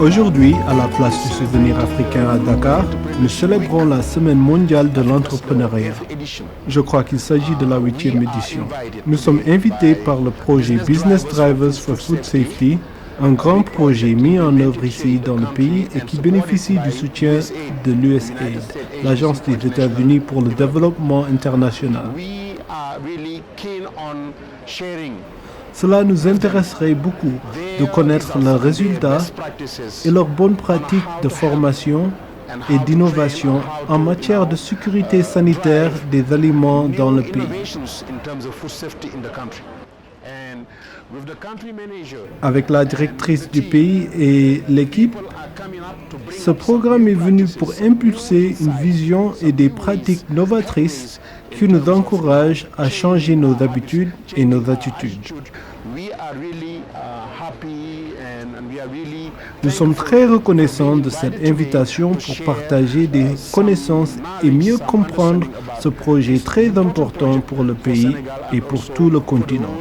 Aujourd'hui, à la place du souvenir africain à Dakar, nous célébrons la Semaine mondiale de l'entrepreneuriat. Je crois qu'il s'agit de la 8e édition. Nous sommes invités par le projet Business Drivers for Food Safety, un grand projet mis en œuvre ici dans le pays et qui bénéficie du soutien de l'USAID, l'Agence des États-Unis pour le développement international. Cela nous intéresserait beaucoup de connaître leurs résultats et leurs bonnes pratiques de formation et d'innovation en matière de sécurité sanitaire des aliments dans le pays. Avec la directrice du pays et l'équipe, ce programme est venu pour impulser une vision et des pratiques novatrices qui nous encouragent à changer nos habitudes et nos attitudes. Nous sommes très reconnaissants de cette invitation pour partager des connaissances et mieux comprendre ce projet très important pour le pays et pour tout le continent.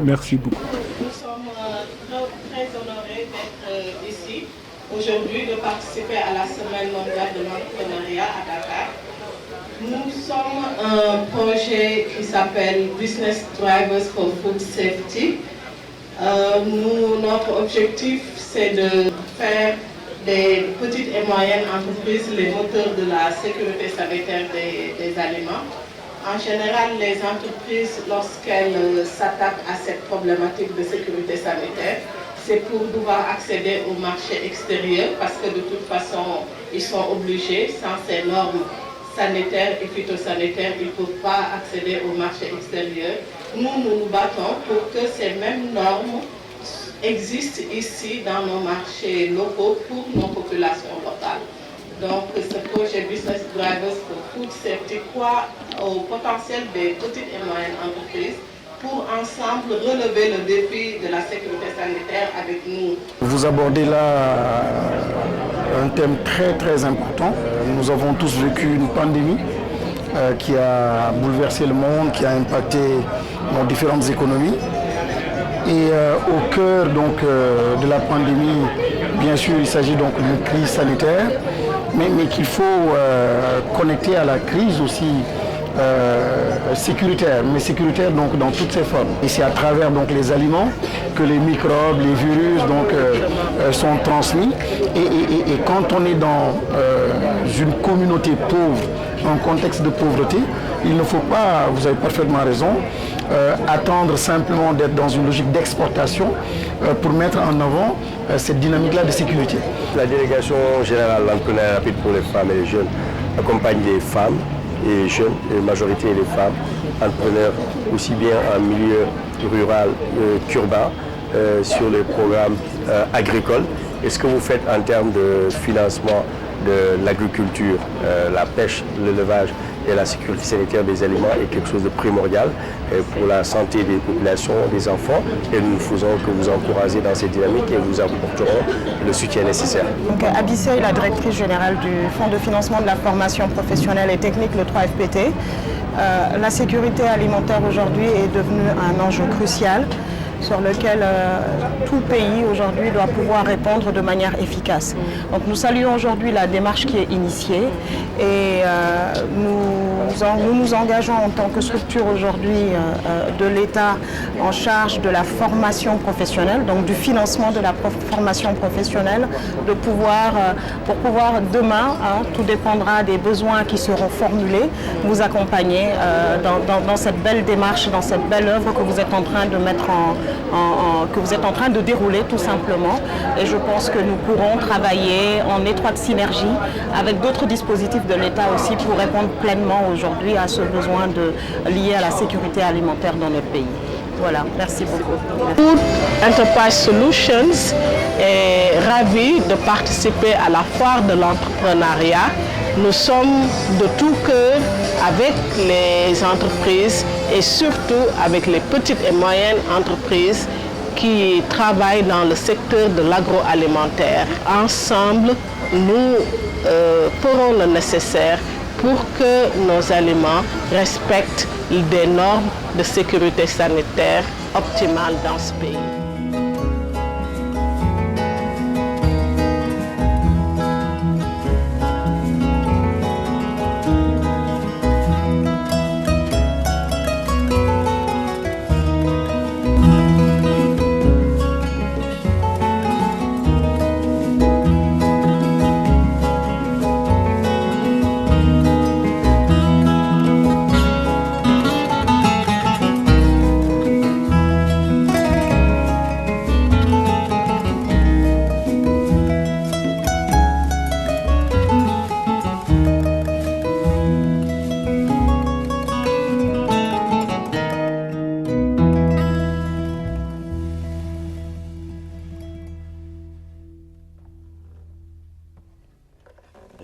Merci beaucoup. Nous sommes très honorés d'être ici aujourd'hui, de participer à la Semaine mondiale de l'entrepreneuriat à Dakar. Nous sommes un projet qui s'appelle Business Drivers for Food Safety. Notre objectif, c'est de faire des petites et moyennes entreprises les moteurs de la sécurité sanitaire des aliments. En général, les entreprises, lorsqu'elles s'attaquent à cette problématique de sécurité sanitaire, c'est pour pouvoir accéder au marché extérieur parce que de toute façon, ils sont obligés, sans ces normes sanitaires et phytosanitaires, ils ne peuvent pas accéder au marché extérieur. Nous nous battons pour que ces mêmes normes existent ici dans nos marchés locaux pour nos populations locales. Donc, ce projet Business Drivers for Food Safety croit au potentiel des petites et moyennes entreprises pour ensemble relever le défi de la sécurité sanitaire avec nous. Vous abordez là un thème très important. Nous avons tous vécu une pandémie qui a bouleversé le monde, qui a impacté nos différentes économies. Et au cœur donc, de la pandémie, bien sûr, il s'agit donc d'une crise sanitaire, mais qu'il faut connecter à la crise aussi sécuritaire, mais sécuritaire donc dans toutes ses formes. Et c'est à travers donc les aliments que les microbes, les virus donc sont transmis. Et quand on est dans une communauté pauvre, un contexte de pauvreté, il ne faut pas, vous avez parfaitement raison, attendre simplement d'être dans une logique d'exportation pour mettre en avant cette dynamique-là de sécurité. La délégation générale d'entrepreneuriat rapide pour les femmes et les jeunes accompagne les femmes et les jeunes, et la majorité les femmes, entrepreneurs aussi bien en milieu rural qu'urbain, sur les programmes agricoles. Et ce que vous faites en termes de financement de l'agriculture, la pêche, l'élevage et la sécurité sanitaire des aliments est quelque chose de primordial pour la santé des populations, des enfants. Et nous ne faisons que vous encourager dans cette dynamique et vous apporterons le soutien nécessaire. Donc, Abissé, la directrice générale du Fonds de financement de la formation professionnelle et technique, le 3FPT. La sécurité alimentaire aujourd'hui est devenue un enjeu crucial sur lequel tout pays aujourd'hui doit pouvoir répondre de manière efficace. Donc nous saluons aujourd'hui la démarche qui est initiée et nous nous engageons en tant que structure aujourd'hui de l'État en charge de la formation professionnelle, donc du financement de la formation professionnelle, pour pouvoir demain, tout dépendra des besoins qui seront formulés, vous accompagner dans cette belle démarche, dans cette belle œuvre que vous êtes en train de mettre que vous êtes en train de dérouler tout simplement. Et je pense que nous pourrons travailler en étroite synergie avec d'autres dispositifs de l'État aussi pour répondre pleinement aujourd'hui à ce besoin lié à la sécurité alimentaire dans notre pays. Voilà, merci beaucoup. Food Enterprise Solutions est ravi de participer à la foire de l'entrepreneuriat. Nous sommes de tout cœur avec les entreprises et surtout avec les petites et moyennes entreprises qui travaillent dans le secteur de l'agroalimentaire. Ensemble, nous ferons le nécessaire pour que nos aliments respectent des normes de sécurité sanitaire optimales dans ce pays.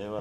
Et voilà.